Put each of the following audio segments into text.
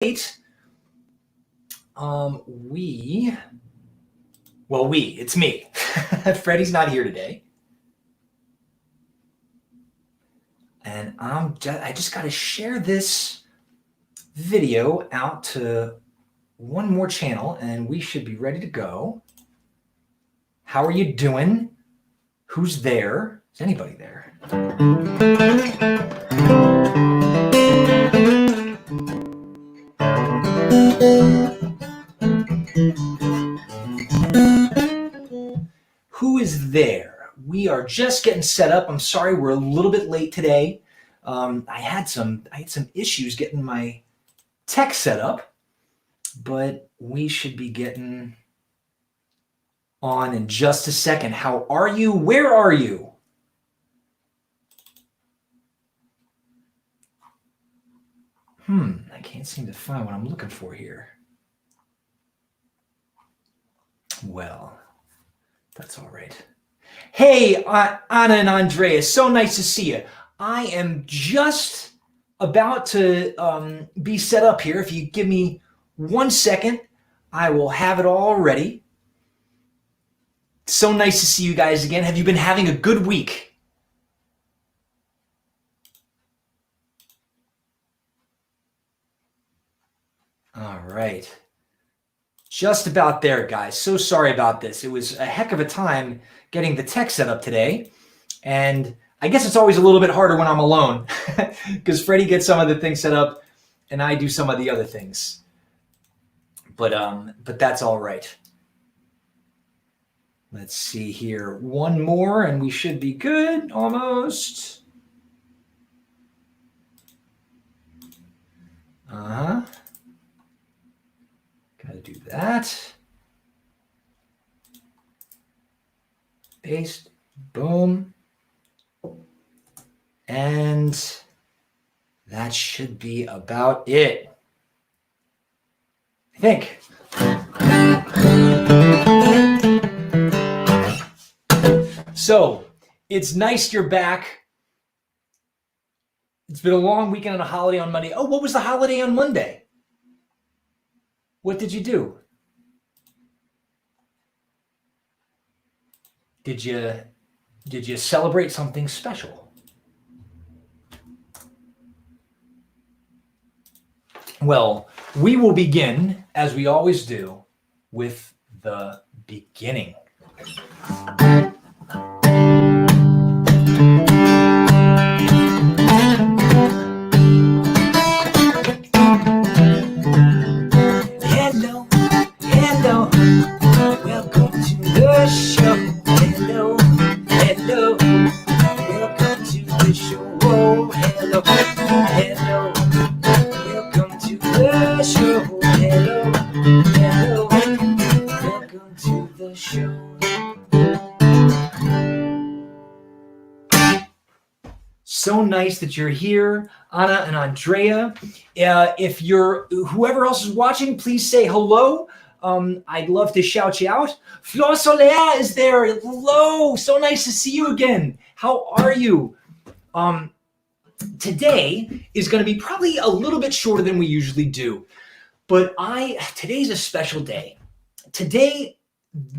it's me. Freddie's not here today. And I just got to share this video out to one more channel and we should be ready to go. How are you doing? Who's there? Is anybody there? Who is there? We are just getting set up. I'm sorry we're a little bit late today. I had some issues getting my tech set up, but we should be getting on in just a second. How are you? Where are you? I can't seem to find what I'm looking for here. Well, that's all right. Hey, Anna and Andrea, so nice to see you. I am just about to be set up here. If you give me 1 second, I will have it all ready. So nice to see you guys again. Have you been having a good week? All right. Just about there, guys. So sorry about this. It was a heck of a time getting the tech set up today. And I guess it's always a little bit harder when I'm alone because Freddie gets some of the things set up and I do some of the other things. But that's all right. Let's see here. One more and we should be good almost. Gotta do that. Paste, boom. And that should be about it, I think. So it's nice you're back. It's been a long weekend and a holiday on Monday. Oh, what was the holiday on Monday? What did you do? Did you celebrate something special? Well, we will begin, as we always do, with the beginning. Hello, hello, welcome to the show. Hello, hello, welcome to the show. Oh, hello, hello. The show. Hello, hello, welcome to the show. So nice that you're here, Anna and Andrea. If you're whoever else is watching, please say hello. I'd love to shout you out. Flor Soler is there. Hello, so nice to see you again. How are you? Today is going to be probably a little bit shorter than we usually do, but today's a special day. Today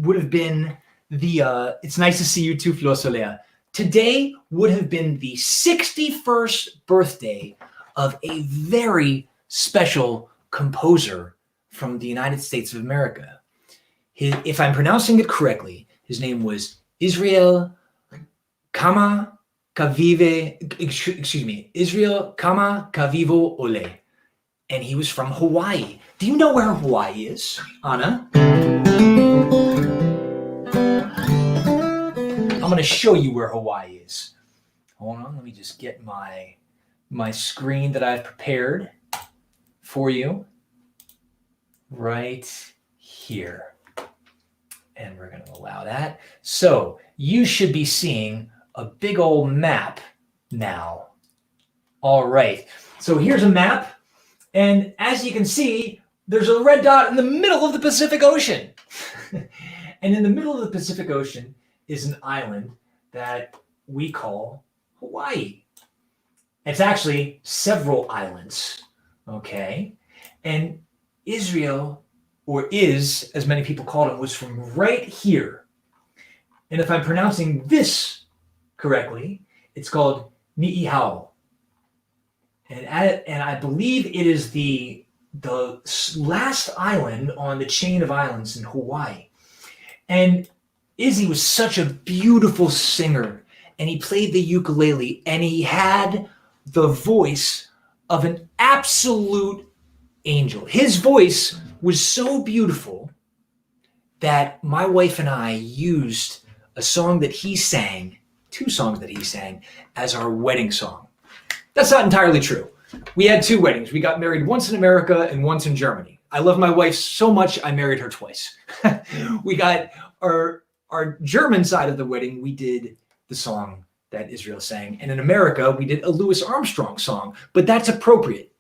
would have been it's nice to see you too, Flor Soler. Today would have been the 61st birthday of a very special composer from the United States of America. If I'm pronouncing it correctly, his name was Israel Israel Kamakawiwo'ole, and he was from Hawaii. Do you know where Hawaii is, Anna? I'm going to show you where Hawaii is. Hold on, let me just get my screen that I've prepared for you right here. And we're going to allow that. So you should be seeing a big old map now. All right. So here's a map. And as you can see, there's a red dot in the middle of the Pacific Ocean. And in the middle of the Pacific Ocean is an island that we call Hawaii. It's actually several islands. Okay. And Israel, or Is, as many people called him, was from right here. And if I'm pronouncing this correctly, it's called Ni'ihau. And I believe it is the last island on the chain of islands in Hawaii. And Izzy was such a beautiful singer, and he played the ukulele, and he had the voice of an absolute angel. His voice was so beautiful that my wife and I used a song that he sang, 2 songs that he sang, as our wedding song. That's not entirely true. We had 2 weddings. We got married once in America and once in Germany. I love my wife so much, I married her twice. We got our German side of the wedding, we did the song that Israel sang. And in America, we did a Louis Armstrong song. But that's appropriate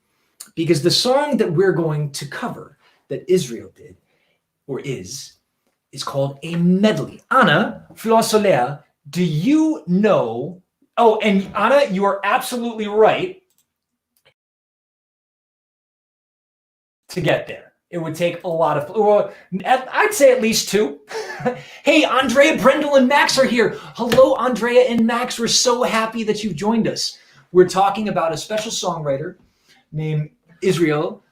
because the song that we're going to cover that Israel did, or is called a medley. Anna Flosolea, do you know? Oh, and Anna, you are absolutely right to get there. It would take a lot of, well, I'd say at least 2. Hey, Andrea, Brendel, and Max are here. Hello, Andrea and Max. We're so happy that you've joined us. We're talking about a special songwriter named Israel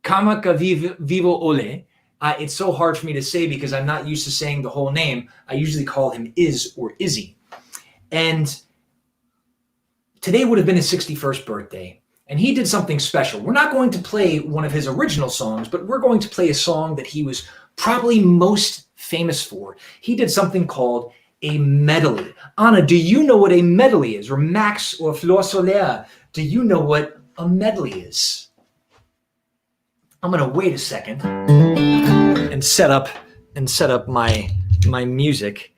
Kamakawiwo'ole. It's so hard for me to say because I'm not used to saying the whole name. I usually call him Iz or Izzy. And today would have been his 61st birthday. And he did something special. We're not going to play one of his original songs, but we're going to play a song that he was probably most famous for. He did something called a medley. Anna, do you know what a medley is? Or Max or Flor Soler, do you know what a medley is? I'm going to wait a second and set up my music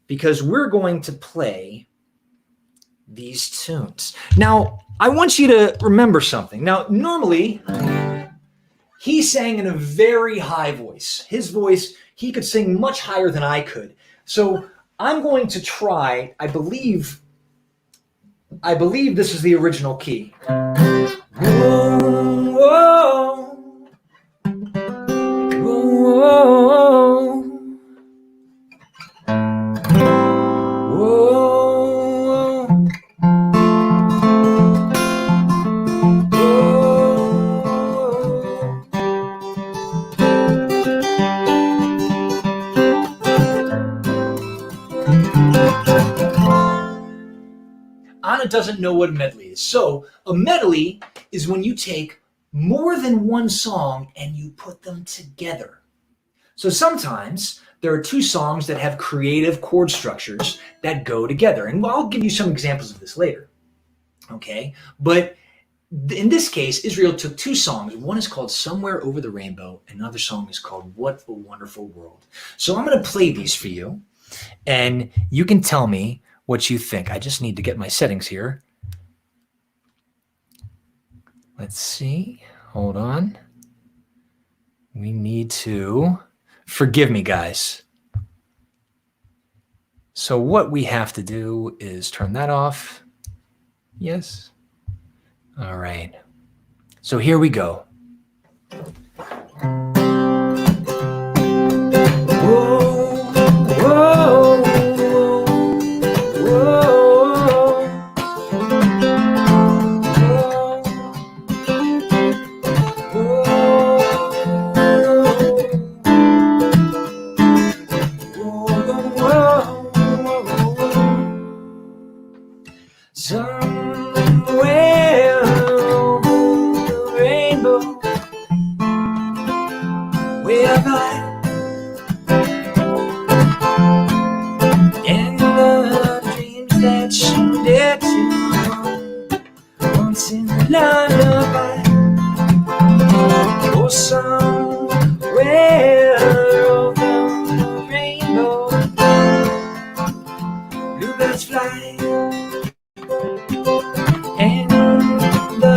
because we're going to play these tunes. Now, I want you to remember something. Now, normally, he sang in a very high voice. His voice, he could sing much higher than I could. So I'm going to try, I believe this is the original key. Whoa, whoa, whoa, whoa. Anna doesn't know what a medley is. So a medley is when you take more than one song and you put them together. So sometimes there are 2 songs that have creative chord structures that go together. And I'll give you some examples of this later. Okay? But in this case, Israel took 2 songs. One is called Somewhere Over the Rainbow. Another song is called What a Wonderful World. So I'm going to play these for you. And you can tell me what you think. I just need to get my settings here. Let's see. Hold on. We need to, forgive me, guys. So what we have to do is turn that off. Yes. All right. So here we go. Whoa, whoa. Somewhere over the rainbow, we're by, and the dreams that you dare to once in a lullaby. Oh, somewhere over the rainbow, bluebirds fly. And the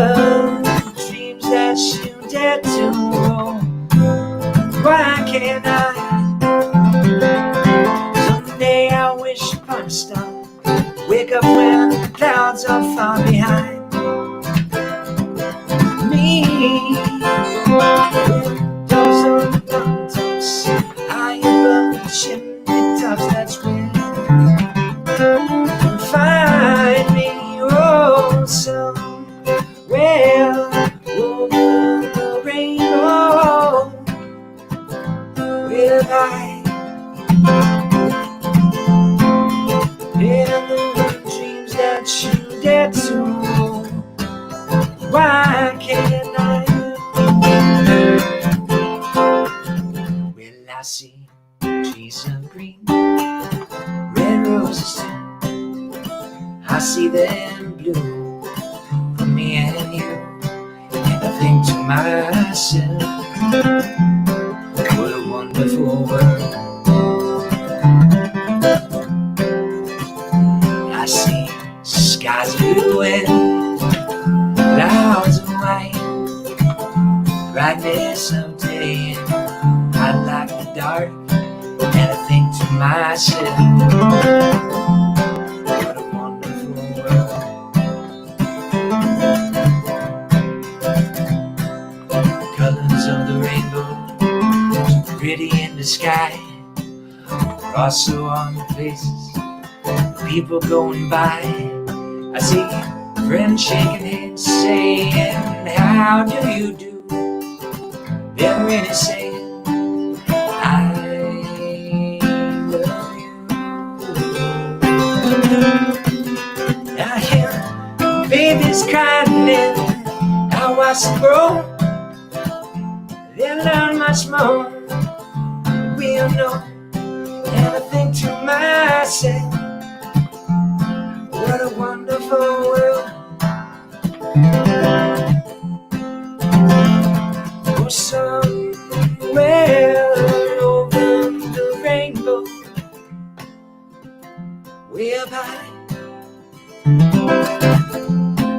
dreams that you dare to hold, why can't I? Someday I wish upon a star, wake up when the clouds are far behind me. get too old? Why can't I? Well, I see trees of green, red roses too. I see them blue for me and you. And I think to myself, what a wonderful world. I see skies blue and clouds of white, brightness of day, and I like the dark. And I think to myself, what a wonderful world. The colors of the rainbow, so pretty in the sky, are also on the faces of people going by. I see friends shaking hands, saying, how do you do? They're really saying, I love you. I hear babies crying and I watch them grow. They learn much more than we'll know. And I think to myself, what a wonderful world. Oh, somewhere over the rainbow, way up high,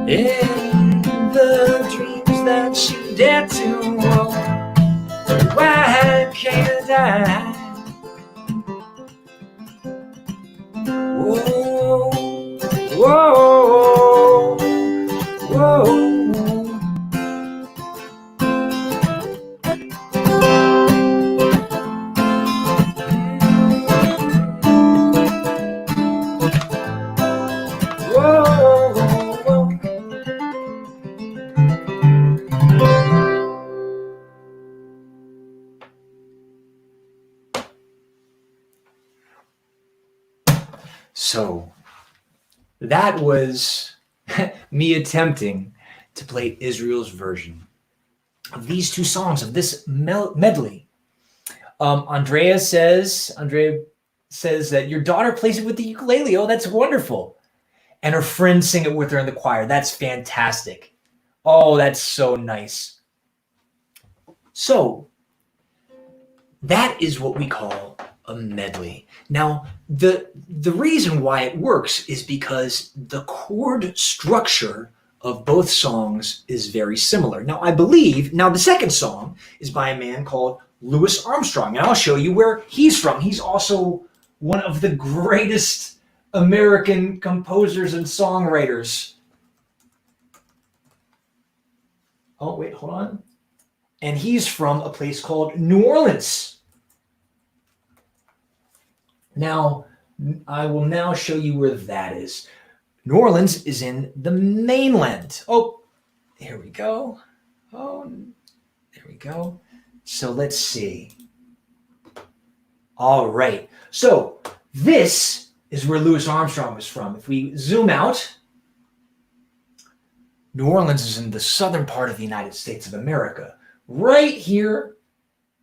in the dreams that she dared to hold, why can't I? Whoa, whoa, whoa. So that was me attempting to play Israel's version of these two songs, of this medley. Andrea says that your daughter plays it with the ukulele. Oh, that's wonderful. And her friends sing it with her in the choir. That's fantastic. Oh, that's so nice. So that is what we call a medley. Now, the reason why it works is because the chord structure of both songs is very similar. Now, I believe, the second song is by a man called Louis Armstrong, and I'll show you where he's from. He's also one of the greatest American composers and songwriters. Oh, wait, hold on. And he's from a place called New Orleans. Now, I will now show you where that is. New Orleans is in the mainland. Oh, here we go. Oh, there we go. So let's see. All right. So this is where Louis Armstrong was from. If we zoom out, New Orleans is in the southern part of the United States of America, right here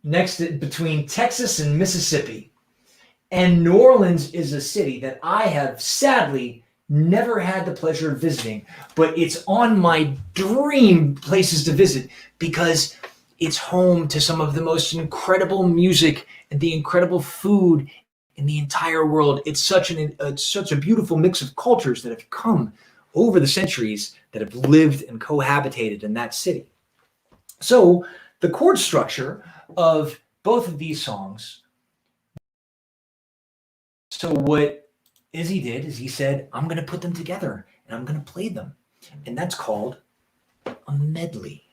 next to between Texas and Mississippi. And New Orleans is a city that I have sadly never had the pleasure of visiting, but it's on my dream places to visit because it's home to some of the most incredible music and the incredible food in the entire world. It's such a beautiful mix of cultures that have come over the centuries that have lived and cohabitated in that city. So the chord structure of both of these songs. So what Izzy did is he said, I'm going to put them together and I'm going to play them. And that's called a medley.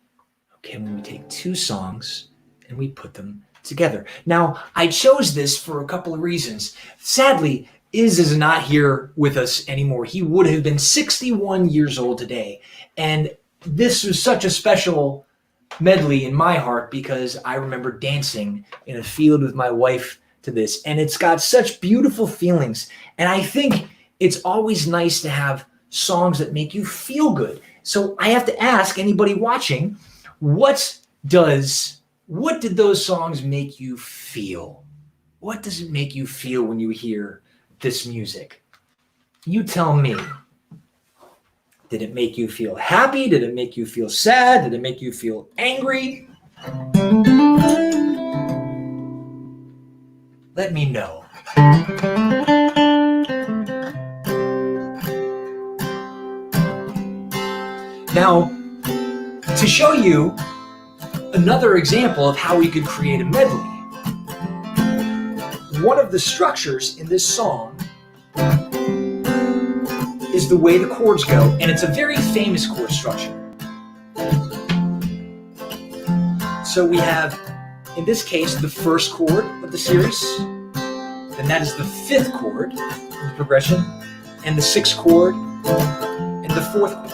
Okay, when we take two songs and we put them together. Now, I chose this for a couple of reasons. Sadly, Iz is not here with us anymore. He would have been 61 years old today. And this was such a special medley in my heart because I remember dancing in a field with my wife to this, and it's got such beautiful feelings. And I think it's always nice to have songs that make you feel good. So I have to ask anybody watching, what did those songs make you feel? What does it make you feel when you hear this music? You tell me. Did it make you feel happy? Did it make you feel sad? Did it make you feel angry? Let me know. Now, to show you another example of how we could create a medley, one of the structures in this song is the way the chords go, and it's a very famous chord structure. So we have, in this case, the first chord of the series, then that is the fifth chord of the progression, and the sixth chord, and the fourth chord.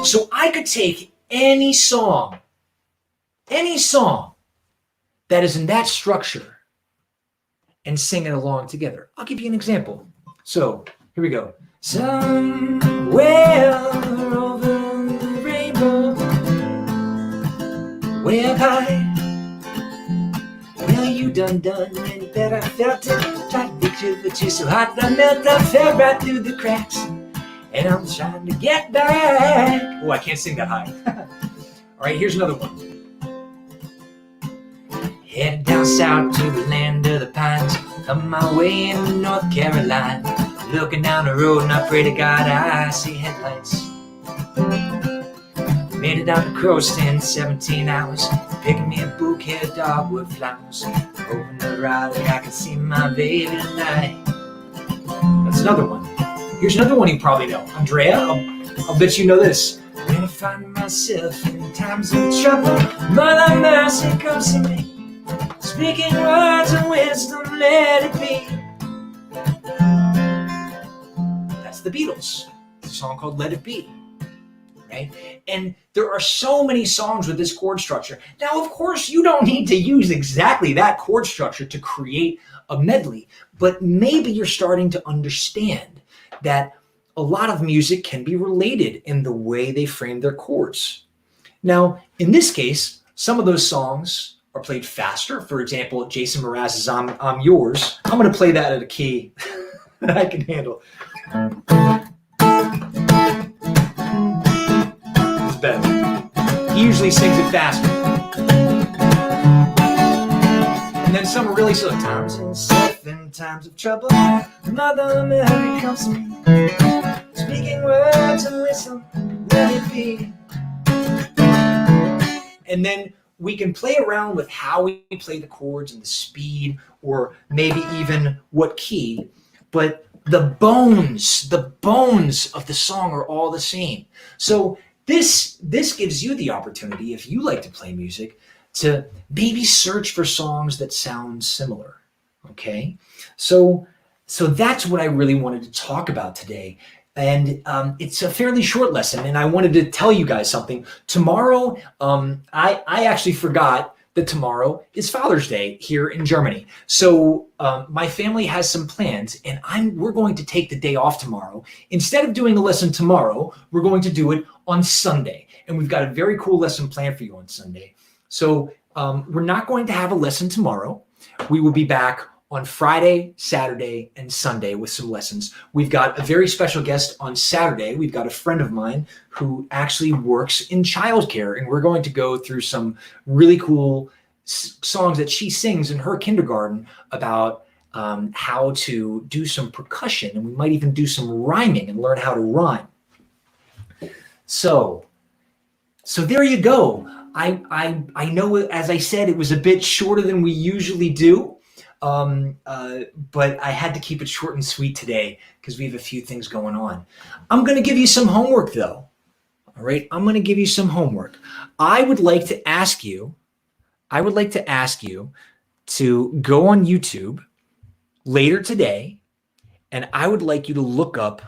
So I could take any song that is in that structure and sing it along together. I'll give you an example. So here we go. Somewhere over the rainbow, way up high. Well, you done and you bet I felt it. Tried to picture, but you're so hot I melt. I fell right through the cracks, and I'm trying to get back. Oh, I can't sing that high. All right, here's another one. Headed down south to the land of the pines, on my way into North Carolina. Looking down the road and I pray to God I see headlights. Made it down to Coast in 17 hours, picking me a bouquet of dogwood flowers. Hoping to ride and I can see my baby tonight. That's another one. Here's another one you probably know. Andrea, I'll bet you know this. When I find myself in times of trouble, Mother Mercy comes to me, speaking words of wisdom, let it be. That's the Beatles. It's a song called Let It Be. Right? And there are so many songs with this chord structure. Now, of course, you don't need to use exactly that chord structure to create a medley, but maybe you're starting to understand that a lot of music can be related in the way they frame their chords. Now, in this case, some of those songs are played faster. For example, Jason Mraz's I'm Yours. I'm going to play that at a key that I can handle. It's better. He usually sings it faster. And then some are really slow. Times in safe and times of trouble, Mother Mary comes to me, speaking words of wisdom, let it be. And then we can play around with how we play the chords and the speed, or maybe even what key, but the bones of the song are all the same. So this gives you the opportunity, if you like to play music, to maybe search for songs that sound similar. Okay, so that's what I really wanted to talk about today. And it's a fairly short lesson, and I wanted to tell you guys something. Tomorrow, I actually forgot that tomorrow is Father's Day here in Germany. So my family has some plans, and we're going to take the day off tomorrow. Instead of doing a lesson tomorrow, we're going to do it on Sunday. And we've got a very cool lesson planned for you on Sunday. So we're not going to have a lesson tomorrow. We will be back on Friday, Saturday, and Sunday with some lessons. We've got a very special guest on Saturday. We've got a friend of mine who actually works in childcare, and we're going to go through some really cool songs that she sings in her kindergarten about how to do some percussion, and we might even do some rhyming and learn how to rhyme. So there you go. I know, as I said, it was a bit shorter than we usually do. But I had to keep it short and sweet today because we have a few things going on. I'm going to give you some homework though. All right. I'm going to give you some homework. I would like to ask you to go on YouTube later today, and I would like you to look up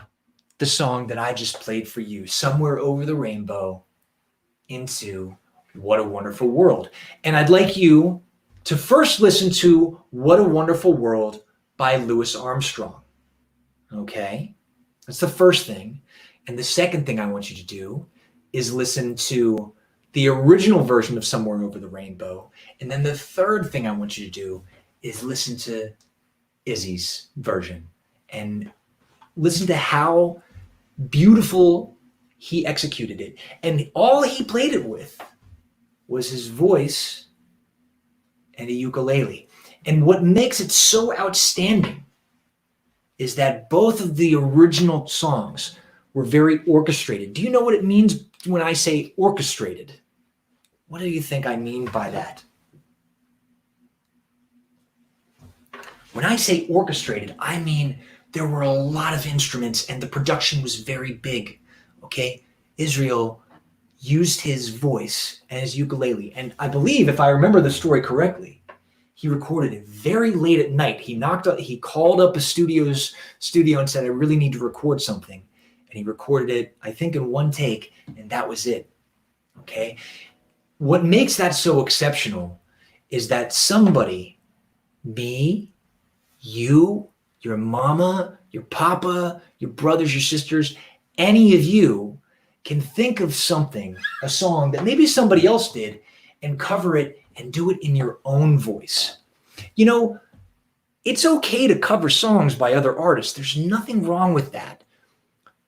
the song that I just played for you, Somewhere Over the Rainbow, into What a Wonderful World. And I'd like you to first listen to What a Wonderful World by Louis Armstrong. Okay? That's the first thing. And the second thing I want you to do is listen to the original version of Somewhere Over the Rainbow. And then the third thing I want you to do is listen to Izzy's version and listen to how beautiful he executed it. And all he played it with was his voice and a ukulele. And what makes it so outstanding is that both of the original songs were very orchestrated. Do you know what it means when I say orchestrated? What do you think I mean by that? When I say orchestrated, I mean there were a lot of instruments and the production was very big, okay? Israel used his voice and his ukulele. And I believe, if I remember the story correctly, he recorded it very late at night. He called up a studio and said, I really need to record something. And he recorded it, I think, in one take, and that was it, okay? What makes that so exceptional is that somebody, me, you, your mama, your papa, your brothers, your sisters, any of you can think of something, a song that maybe somebody else did, and cover it and do it in your own voice. You know, it's okay to cover songs by other artists. There's nothing wrong with that.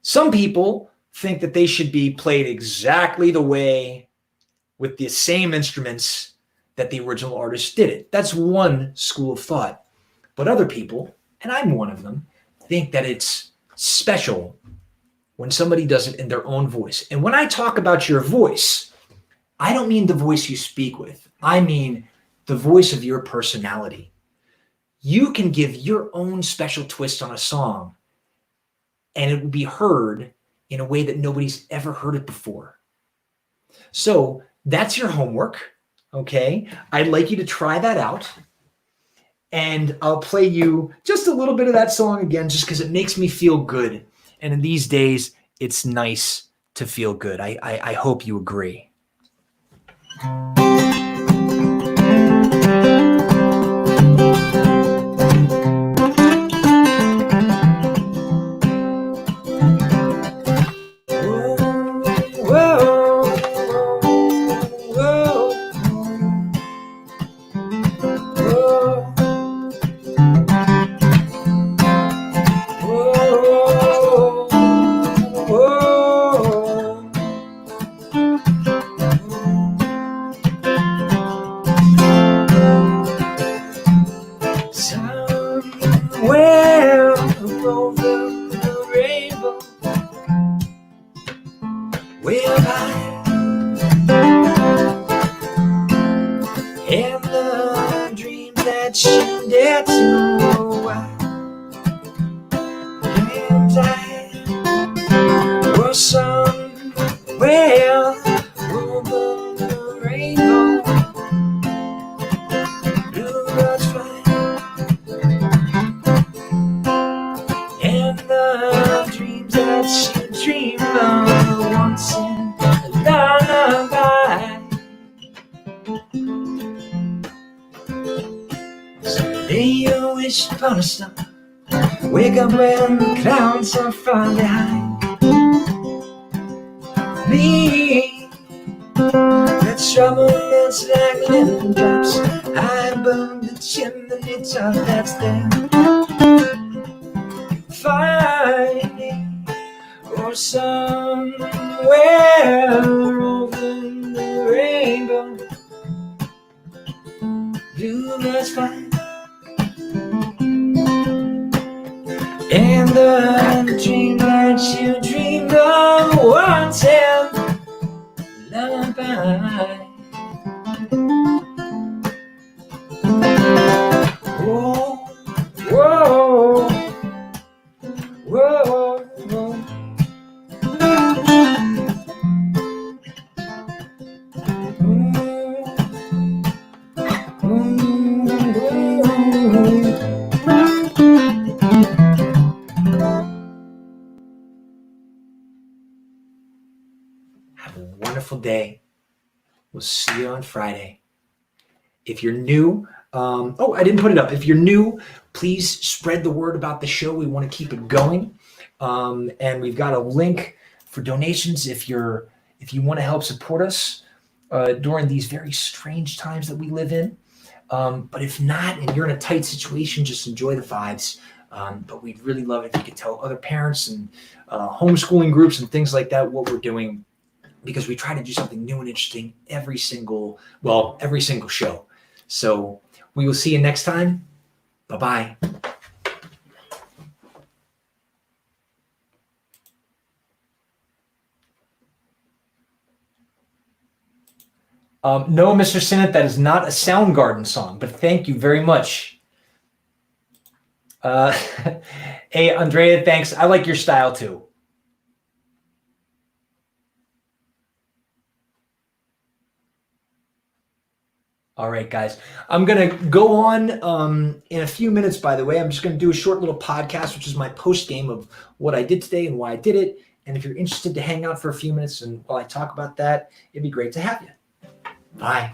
Some people think that they should be played exactly the way with the same instruments that the original artist did it. That's one school of thought. But other people, and I'm one of them, think that it's special when somebody does it in their own voice. And when I talk about your voice, I don't mean the voice you speak with. I mean the voice of your personality. You can give your own special twist on a song, and it will be heard in a way that nobody's ever heard it before. So that's your homework, okay? I'd like you to try that out. And I'll play you just a little bit of that song again, just because it makes me feel good. And in these days, it's nice to feel good. I hope you agree. Upon a star, wake up when the clouds are far behind me. The trouble melts like lemon drops. I burn the chimney top that's there. Find me, or somewhere over the rainbow. Bluebirds fly. And the dream that you dreamed of once held lullaby. Whoa, whoa, whoa, whoa. Have a wonderful day. We'll see you on Friday. If you're new, I didn't put it up. If you're new, please spread the word about the show. We want to keep it going. And we've got a link for donations if you want to help support us during these very strange times that we live in. But if not, and you're in a tight situation, just enjoy the vibes. But we'd really love it if you could tell other parents and homeschooling groups and things like that what we're doing, because we try to do something new and interesting every single show. So we will see you next time. Bye-bye. No, Mr. Sinnott, that is not a Soundgarden song, but thank you very much. Hey, Andrea, thanks. I like your style too. All right, guys. I'm going to go on in a few minutes, by the way. I'm just going to do a short little podcast, which is my post game of what I did today and why I did it. And if you're interested to hang out for a few minutes and while I talk about that, it'd be great to have you. Bye.